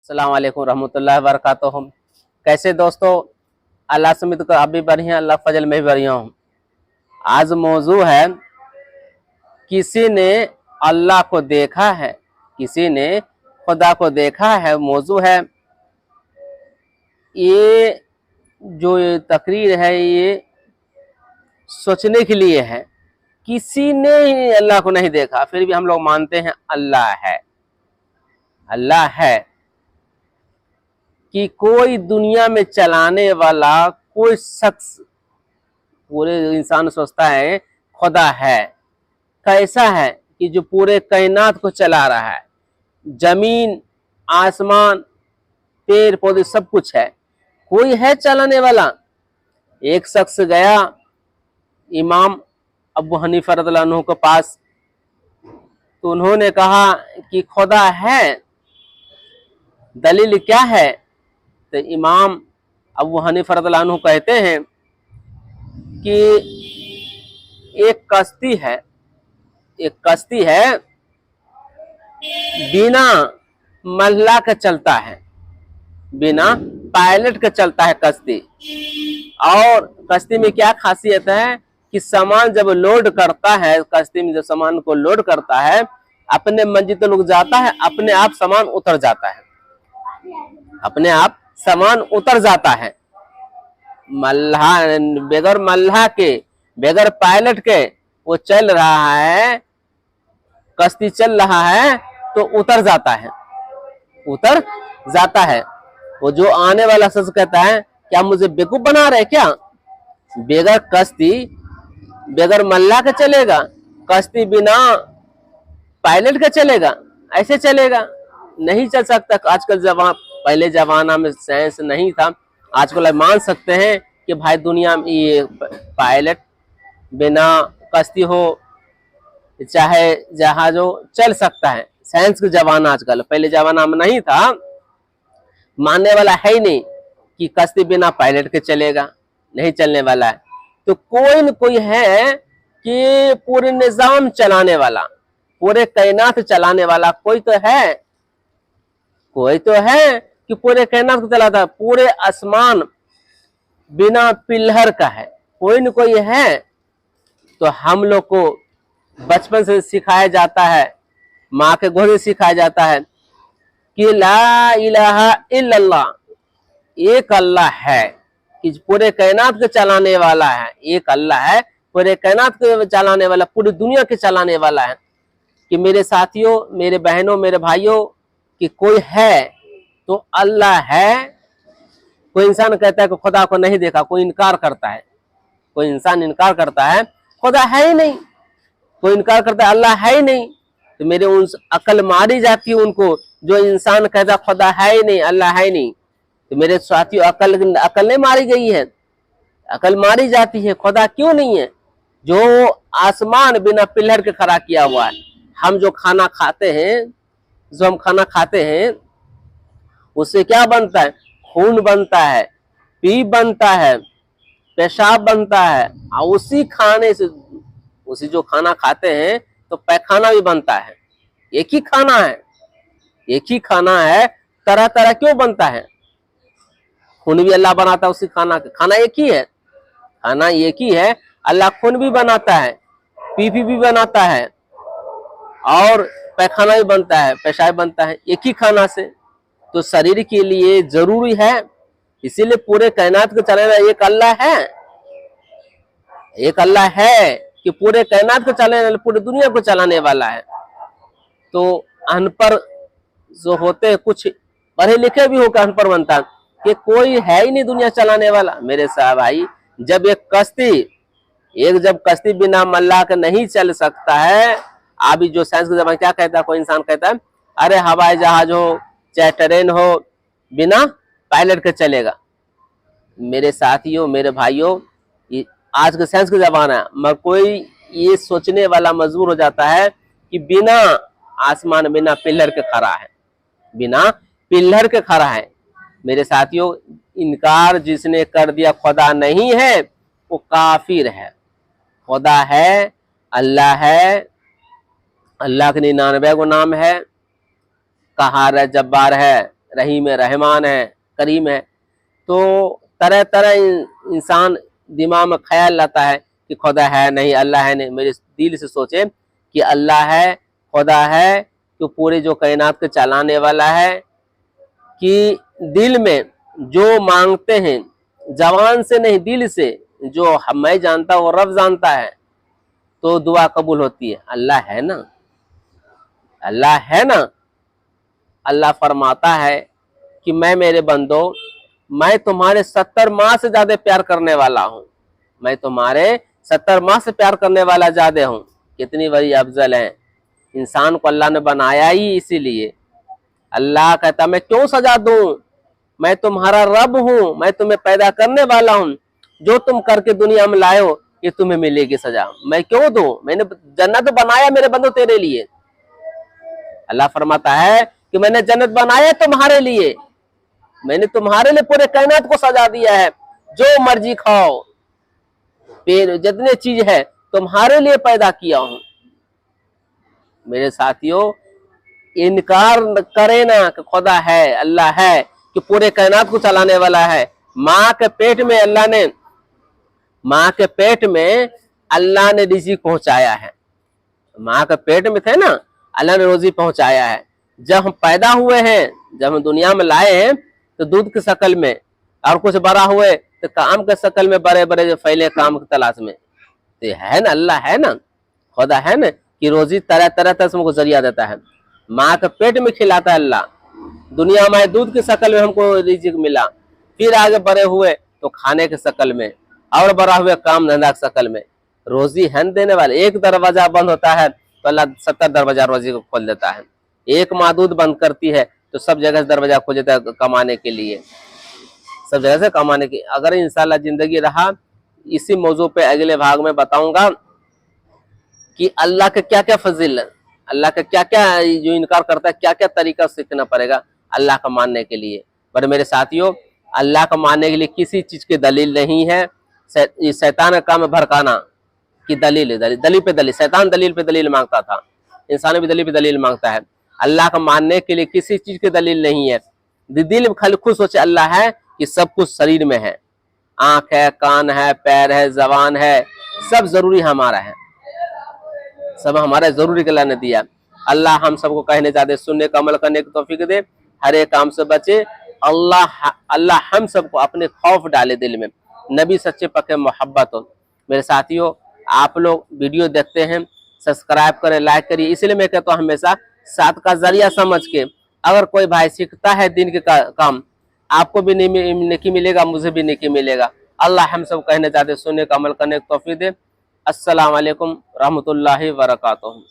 अस्सलाम वालेकुम रहमतुल्लाहि व बरकातुहू। कैसे दोस्तों, अल्लाह से उम्मीद कर आप भी बढ़िया, अल्लाह फजल में भी बढ़िया हूँ। आज मौजू है किसी ने अल्लाह को देखा है, किसी ने खुदा को देखा है। मौजू है ये जो ये तकरीर है ये सोचने के लिए है। किसी ने ही अल्लाह को नहीं देखा, फिर भी हम लोग मानते हैं अल्लाह है। अल्लाह है कि कोई दुनिया में चलाने वाला कोई शख्स, पूरे इंसान सोचता है खुदा है। कैसा है कि जो पूरे कायनात को चला रहा है, जमीन आसमान पेड़ पौधे सब कुछ है, कोई है चलाने वाला। एक शख्स गया इमाम अबू हनीफा रज़ियल्लाहु अन्हु के पास, तो उन्होंने कहा कि खुदा है, दलील क्या है? तो इमाम अबू हनीफा रज़ियल्लाहु अन्हु कहते हैं कि एक कश्ती है, एक कश्ती है बिना मल्लाह के चलता है, बिना पायलट के चलता है कश्ती। और कश्ती में क्या खासियत है कि सामान जब लोड करता है, कश्ती में जब सामान को लोड करता है, अपने मंजिल तक जाता है, अपने आप सामान उतर जाता है, अपने आप सामान उतर जाता है। मल्लाह बगैर मल्लाह के, बगैर पायलट के वो चल रहा है, कश्ती चल रहा है तो उतर जाता है, उतर जाता है। वो जो आने वाला शख्स कहता है क्या मुझे बेवकूफ बना रहे क्या? बगैर कश्ती, बगैर मल्लाह के चलेगा, कश्ती बिना पायलट के चलेगा? ऐसे चलेगा? नहीं चल सकता। आजकल पहले जमाना में साइंस नहीं था, आजकल मान सकते हैं कि भाई दुनिया में ये पायलट बिना कश्ती हो चाहे जहाज हो चल सकता है। साइंस का जमाना आजकल, पहले जमाना में नहीं था। मानने वाला है ही नहीं कि कश्ती बिना पायलट के चलेगा, नहीं चलने वाला है। तो कोई न कोई है कि पूरे निजाम चलाने वाला, पूरे कायनात चलाने वाला कोई तो है, कोई तो है कि पूरे कायनात को चलाता है। पूरे आसमान बिना पिलर का है, कोई न कोई है। तो हम लोग को बचपन से सिखाया जाता है, माँ के गोद में सिखाया जाता है कि ला इलाहा इल्लल्लाह, एक अल्लाह है कि पूरे कायनात के चलाने वाला है। एक अल्लाह है, पूरे कायनात के चलाने वाला, पूरी दुनिया के चलाने वाला है। कि मेरे साथियों, मेरे बहनों, मेरे भाइयों, कि कोई है तो अल्लाह है। कोई इंसान कहता है कि खुदा को नहीं देखा, कोई इनकार करता है, कोई इंसान इनकार करता है खुदा है ही नहीं, कोई इनकार करता है अल्लाह है ही नहीं। तो मेरे उन अकल मारी जाती है उनको, जो इंसान कहता खुदा है ही नहीं, अल्लाह है ही नहीं। तो मेरे साथियों, अकल नहीं मारी गई है, अकल मारी जाती है। खुदा क्यों नहीं है? जो आसमान बिना पिलर के खड़ा किया हुआ है। हम जो खाना खाते हैं, जो हम खाना खाते हैं उससे क्या बनता है? खून बनता है, पी बनता है, पेशाब बनता है, और उसी खाने से, उसी जो खाना खाते हैं तो पैखाना भी बनता है। एक ही खाना है, एक ही खाना है, तरह तरह क्यों बनता है? खून भी अल्लाह बनाता है उसी खाना का, खाना एक ही है, खाना एक ही है। अल्लाह खून भी बनाता है, पीपी भी बनाता है, और पैखाना भी बनता है, पेशाब बनता है, एक ही खाना से। तो शरीर के लिए जरूरी है, इसीलिए पूरे कायनात को चलाने वाला एक अल्लाह है। एक अल्लाह है कि पूरे कायनात को चलाने वाला, पूरी दुनिया को चलाने वाला है। तो अनपढ़ जो होते हैं, कुछ पढ़े लिखे भी होकर अनपढ़ बनता है कि कोई है ही नहीं दुनिया चलाने वाला। मेरे साहब भाई, जब जब कश्ती बिना मल्लाह के नहीं चल सकता है। अभी जो साइंस का जमाना क्या कहता है, कोई इंसान कहता है अरे हवाई जहाज हो चाहे ट्रेन हो बिना पायलट के चलेगा। मेरे साथियों, मेरे भाइयों, आज के साइंस का जमाना है, मगर कोई ये सोचने वाला मजबूर हो जाता है कि बिना आसमान, बिना पिलर के खड़ा है, बिना पिलर के खड़ा है। मेरे साथियों, इनकार जिसने कर दिया खुदा नहीं है वो काफिर है। खुदा है, अल्लाह है, अल्लाह के 99 गो नाम है, कहार है, जब्बार है, रहीम है, रहमान है, करीम है। तो तरह तरह इंसान दिमाग में ख्याल लाता है कि खुदा है नहीं, अल्लाह है नहीं। मेरे दिल से सोचे कि अल्लाह है, खुदा है, कि पूरे जो कायनात के चलाने वाला है, कि दिल में जो मांगते हैं, जवान से नहीं दिल से, जो मैं जानता हूँ रब जानता है, तो दुआ कबूल होती है। अल्लाह है ना, अल्लाह है ना। अल्लाह फरमाता है कि मैं मेरे बंदो, मैं तुम्हारे 70 माह से ज्यादा प्यार करने वाला हूँ, मैं तुम्हारे 70 माह से प्यार करने वाला ज्यादा हूँ। कितनी बड़ी अफजल है। इंसान को अल्लाह ने बनाया ही इसीलिए। अल्लाह कहता मैं क्यों सजा दूं, मैं तुम्हारा रब हूं, मैं तुम्हें पैदा करने वाला हूं, जो तुम करके दुनिया में लाए हो ये तुम्हें मिलेगी सजा। मैं क्यों दूं, मैंने जन्नत बनाया मेरे बंदो तेरे लिए। अल्लाह फरमाता है कि मैंने जन्नत बनाया तुम्हारे लिए, मैंने तुम्हारे लिए पूरे कायनात को सजा दिया है। जो मर्जी खाओ, पेड़ जितने चीज है तुम्हारे लिए पैदा किया हूं। मेरे साथियों, इनकार करे ना कि खुदा है, अल्लाह है, कि पूरे कायनात को चलाने वाला है। माँ के पेट में अल्लाह ने, माँ के पेट में अल्लाह ने रिज़्क़ पहुंचाया है। माँ के पेट में थे ना, अल्लाह ने रोजी पहुंचाया है। जब हम पैदा हुए हैं, जब हम दुनिया में लाए हैं, तो दूध की शक्ल में, और कुछ बड़ा हुए तो काम के शक्ल में, बड़े बड़े जो फैले काम की तलाश में। तो है ना, अल्लाह है ना, खुदा है ना, कि रोजी तरह तरह से हमको जरिया देता है। माँ के पेट में खिलाता है अल्लाह, दुनिया में दूध की शक्ल में हमको रिज़्क़ मिला, फिर आगे बड़े हुए तो खाने की शक्ल में, और बड़ा हुए काम धंधा की शक्ल में। रोजी है देने वाले। एक दरवाजा बंद होता है तो अल्लाह 70 दरवाजा रोजी को खोल देता है। एक माँ दूध बंद करती है तो सब जगह से दरवाजा खोल देता है कमाने के लिए, सब जगह से कमाने की। अगर इंशाल्लाह जिंदगी रहा, इसी मौजू पे अगले भाग में बताऊंगा कि अल्लाह के क्या क्या फजील, अल्लाह का क्या क्या, जो इनकार करता है क्या क्या तरीका सीखना पड़ेगा अल्लाह का मानने के लिए। पर मेरे साथियों, अल्लाह का मानने के लिए किसी चीज की दलील नहीं है। शैतान का काम है भड़काना कि दलील दलील पे दलील। शैतान दलील पे दलील मांगता था, इंसान भी दलील पे दलील मांगता है। अल्लाह का मानने के लिए किसी चीज की दलील नहीं है। दिल खाली खुद सोचे अल्लाह है कि सब कुछ शरीर में है, आंख है, कान है, पैर है, जबान है, सब जरूरी हमारा है, सब हमारा जरूरी के अल्लाह ने दिया। अल्लाह हम सबको कहने चाहते, सुनने का अमल करने की तौफीक दे, हर एक काम से बचे। अल्लाह हम सबको अपने खौफ डाले दिल में, नबी सच्चे पक्के मोहब्बत हो। मेरे साथियों, आप लोग वीडियो देखते हैं, सब्सक्राइब करें, लाइक करिए। इसलिए मैं कहता हूँ हमेशा साथ का जरिया समझ के, अगर कोई भाई सीखता है दिन के काम, आपको भी नेकी मिलेगा, मुझे भी नेकी मिलेगा। अल्लाह हम सब कहने चाहते, सुनने का अमल करने की तौफीक दे। अस्सलाम वालेकुम रहमतुल्लाहि व बरकातुहू।